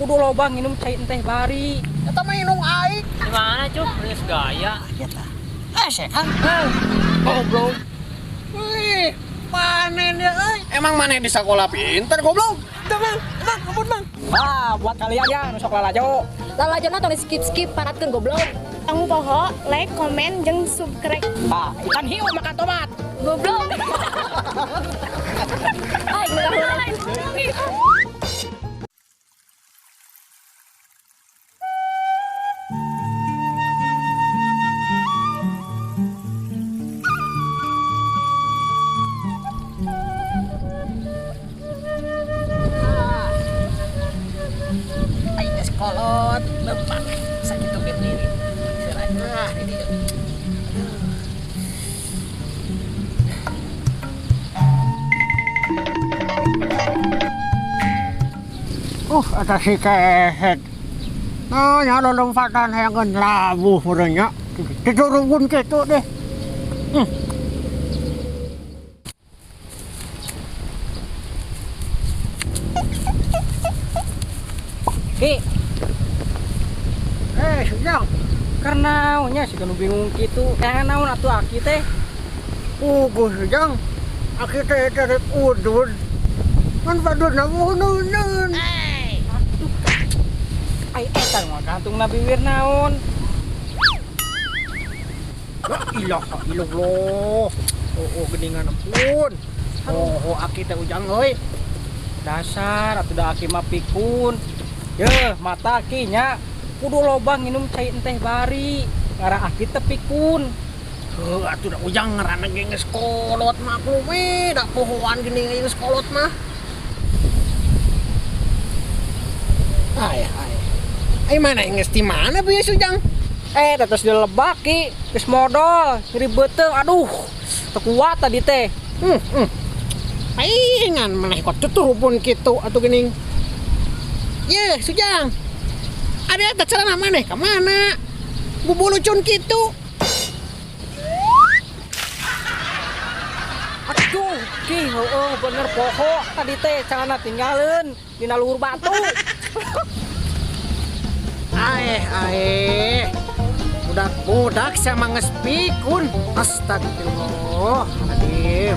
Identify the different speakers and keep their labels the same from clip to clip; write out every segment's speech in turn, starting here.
Speaker 1: kudu loba nginum cai teh bari.
Speaker 2: Eta mah minum aing.
Speaker 3: Di mana, Cuk? Geus gaya.
Speaker 2: Eta. Sekan.
Speaker 1: Goblok.
Speaker 2: Wih, panen ya euy. Emang mana di sekolah pinter goblok? Bang, ampun bang.
Speaker 1: Ah, buat kalian ya nu sok lalajo.
Speaker 4: Lalajona tong skip paratkeun goblok.
Speaker 5: Kamu poho, like, komen, jeung subscribe.
Speaker 1: Ah, ikan hiu makan tomat.
Speaker 4: Goblok. Ay, ulah.
Speaker 2: Aing geus kolot, leumpang sakitu berdiri. Nah, ini. Eta si kehet. Nah, nya lompatan hayangkeun labuh meureunnya. Diturunkeun kitu deh.
Speaker 1: Ki,
Speaker 2: Sujang.
Speaker 1: karena nya sih kanu bingung kitu. Jangan naon atuh aki teh.
Speaker 2: Sujang. Aki teh dari udud. Kan paduna muhunun.
Speaker 1: Ai eta mah kantungna bibir naon.
Speaker 2: La ilaha illallah. Oh, geningan ampun. Oh, aki teh ujang euy.
Speaker 1: Dasar atuh da aki mah pikun. Yeuh, mata aki nya kudu loba nginum cai teh bari. Ngarah aki teh pikun.
Speaker 2: Atuh da ujang ngaranna ge geus kolot mah kume, da pohoan gini geus kolot mah. Ai mana geus di mana bieu Sujang?
Speaker 1: Tetes dilebak ki, geus modal, ribeteng. Aduh, teu kuat tadi teh.
Speaker 2: Paingan maneh kok tuturupun kitu atuh geuning. Ye, Sujang. Ada eta celana maneh ka mana? Bubulucun kitu.
Speaker 1: Aduh, ki heueuh bener poho tadi teh celana tinggalin dina luhur batu.
Speaker 2: Budak-budak sama ngespikun. Astagfirullah. Adim.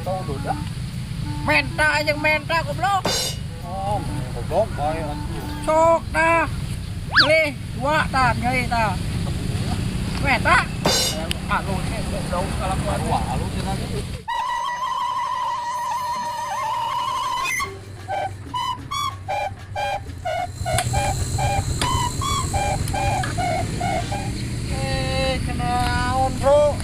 Speaker 1: Tau duda. Menta jeung menta goblok.
Speaker 2: Oh, goblok bae
Speaker 1: Sok tah. Nih, dua tah, nyai tah. Menta. Aduh, ini udah kelakuan. Wah, lu cenah.
Speaker 2: Kenaon, Bro?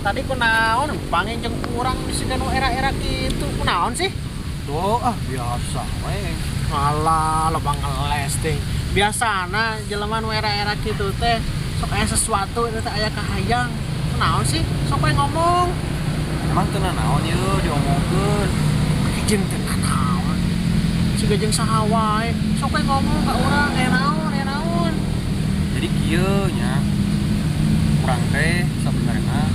Speaker 2: Tadi kunaon bangin jeung kurang sih nu era-era kitu. Kunaon sih?
Speaker 3: Tuh, biasa we.
Speaker 2: Alah, lobang ngeles teh. Biasana jelema nu era-era kitu teh sok aya sesuatu eta teh aya kahayang. Kunaon sih? Sok we ngomong.
Speaker 3: Emang teu naon ieu diomongkeun.
Speaker 2: Jeung teu naon. Siga jeung saha wae. Sok we ngomong ka urang aya naon, aya naon.
Speaker 3: Jadi kieu nya. Urang teh sabenerna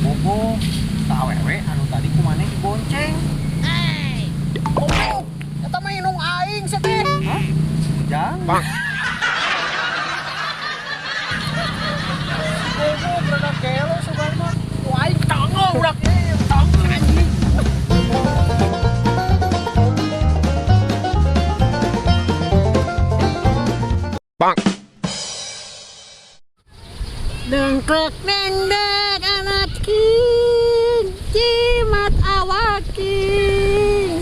Speaker 3: bobo ka awewe anu tadi ku maneh dibonceng.
Speaker 2: Oh, eta mah inung aing sia teh.
Speaker 3: Hah? Jang.
Speaker 2: Bang. Bobo berada kelo sebenarnya. Wah, aing tango udah tango anjing. Bang. Dengklek dengdek anak king, jimat awaking.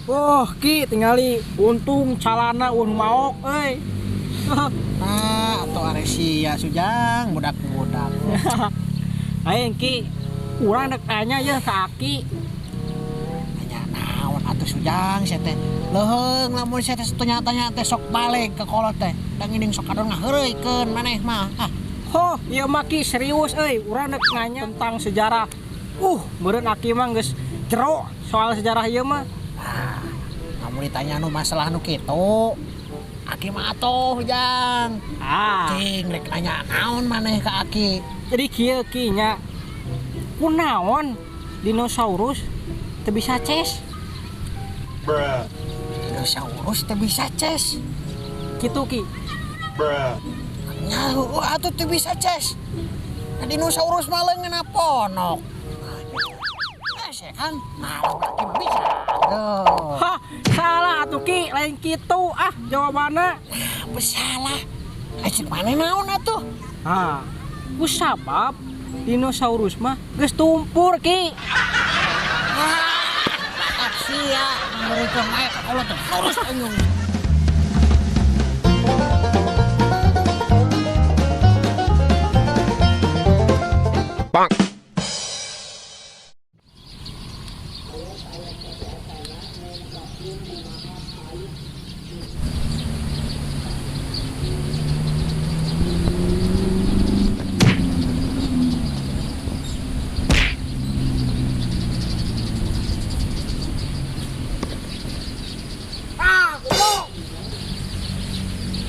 Speaker 1: Wah, ki tingali untung calana un maok euy.
Speaker 2: Nah, atau aresia Sujang, budak-budak.
Speaker 1: Aing ki, urang dek tanya ya ka Aki.
Speaker 2: Tanya naon atuh Sujang sia teh. Leuheung lamun sia teh tanya-tanya teh sok balik ke kolot teh. Da ngeuning sok kadon ngaheureuikeun maneh mah.
Speaker 1: Ho, ieu mah Ki serius urang rek nanya tentang sejarah. Meureun Aki mah geus jero soal sejarah ieu mah.
Speaker 2: Kamu ditanya nu masalah nu kitu. Aki mah atuh jang. Cing rek nanya naon maneh ka Aki.
Speaker 1: Jadi kieu Ki nya. Kunaon dinosaurus teu bisa ces?
Speaker 2: Dinosaurus teu bisa ces.
Speaker 1: Kitu Ki.
Speaker 2: Nyaho atuh teu bisa ces. Dinosaurus mah leungeun ponok. Kan malah Aki mah bisa.
Speaker 1: Hah, salah atuh Ki, lain kitu jawabanna.
Speaker 2: Salah. Cik maneh naon atuh?
Speaker 1: Ku sabab dinosaurus mah geus tumpur Ki.
Speaker 2: Sia, mereka main kalau tuh harus anyung.
Speaker 3: Bang.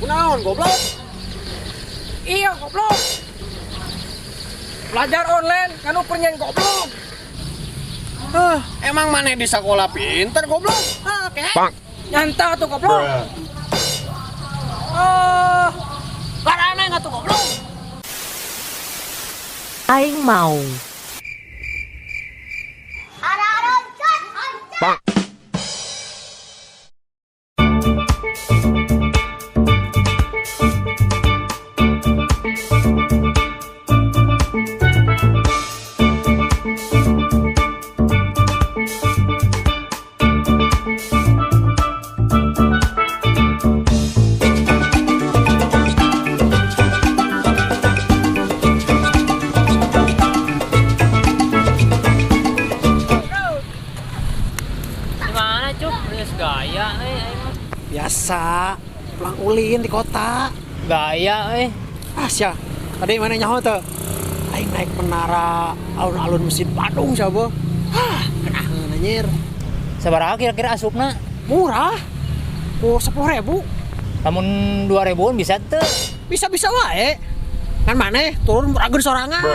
Speaker 2: Kunaon goblok?
Speaker 1: Iya goblok. Belajar online kan pernyain goblok.
Speaker 2: Emang maneh di sekolah pinter goblok?
Speaker 3: Bang.
Speaker 1: Nyanta tuh goblok.
Speaker 2: Larana enggak tuh goblok?
Speaker 6: Aing mau.
Speaker 3: Bang.
Speaker 2: Biasa, pulang ulin di kota.
Speaker 1: Gaya
Speaker 2: Sia, tadi mana nyaho tuh? Aing naik menara alun-alun Masjid Bandung siapa? Kenaheun anjir.
Speaker 1: Sabaraha kira-kira asupna?
Speaker 2: Murah. Oh, 10.000.
Speaker 1: Lamun 2000-an bisa teu?
Speaker 2: Bisa-bisa wae. Kan maneh turun murageun sorangan.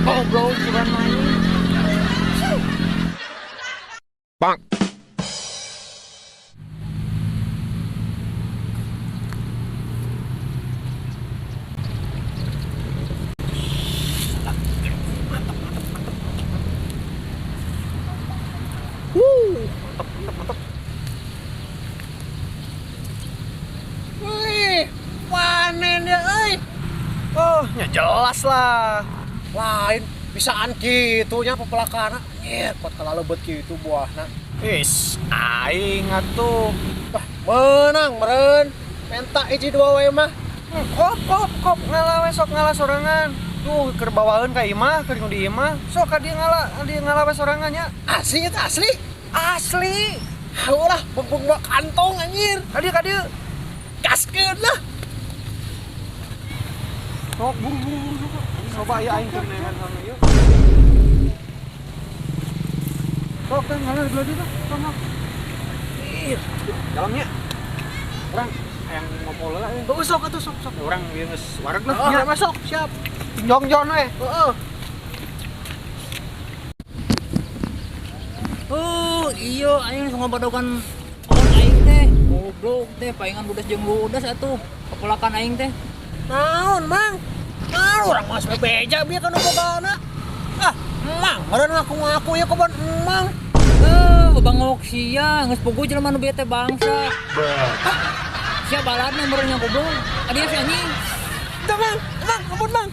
Speaker 1: Goblok bukan main.
Speaker 3: Bang.
Speaker 2: Wih, panen ya ya jelas lah. Lain bisaan gitu nya pepelakana. Pot kalalebet kitu buahna. Aing atuh. Menang meureun. Menta hiji dua wae mah. Kop ngalah sok ngalah sorangan. Tuh keur bawaeun ka imah, keur di imah. Sok ka dieu ngalah we sorangan nya. Asli eta asli. Asli. Ulah bembung kantong anjir. Ka dieu. Gaskeun lah. Sok buru-buru coba ya aing keur nengan sana ieu. Sok teh ngalah di belah dieu sana. Dalamnya. Urang yang ngobrol lah. Sok atuh sok. Urang ieu geus wareg lah. Ya masuk, siap. Jongjon we. Heeh.
Speaker 1: Iya aing ngobadogan on aing teh. Goblok teh paingan ludas jeung ludas atuh. Kepelakan aing teh.
Speaker 2: Naon, Mang? Urang mas bebeja bieu kana bogana. Mang, meureun ngaku-ngaku ya kebon Mang.
Speaker 1: Bangok sia, geus puguh jelema nu bieu teh bangsa. Sia baladna meureun nya goblok. Adieu si anjing.
Speaker 2: Teu Mang, ampun Mang.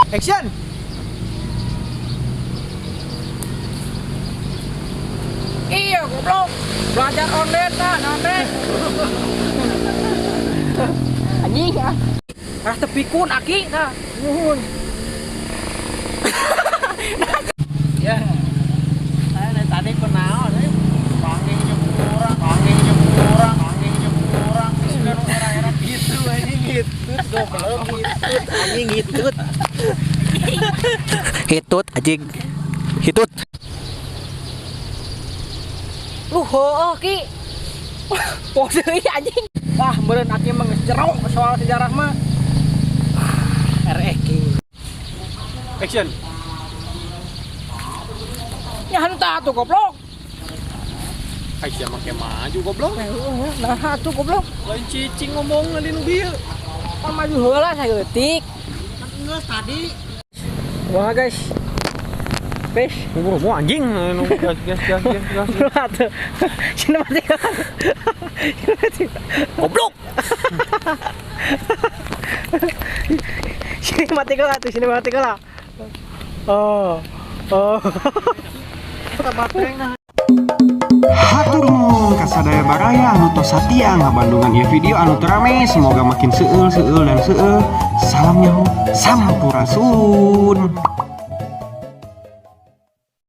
Speaker 2: Action.
Speaker 1: Iya goblok. Belajar online nonton. Anjing Rah tepikun Aki nuhun.
Speaker 2: Ya. Tadi kunaon Anjing hitut.
Speaker 3: Hitut anjing. Hitut.
Speaker 4: Lu heueuh ki.
Speaker 1: Pose anjing. Wah, meureun aki mah geus jero soal sejarah mah. RX.
Speaker 2: Action.
Speaker 1: Nya henteu atuh goblok.
Speaker 2: Aisyah make maju goblok.
Speaker 1: Nah atuh goblok.
Speaker 2: Lain cicing ngomong di nu dieu.
Speaker 1: Kan maju heula saeutik.
Speaker 2: Geus tadi.
Speaker 1: Wah guys. Guys,
Speaker 3: Mau anjing. Gas.
Speaker 1: atuh. Sinematik.
Speaker 3: Goblok.
Speaker 1: Sinematik lah. Oh.
Speaker 6: Hatur nuhun ka sadaya baraya anu tos satia ngabandungan ieu video anu teu rame, semoga makin seueul dan seueul. Salam nyaho, sampurasun.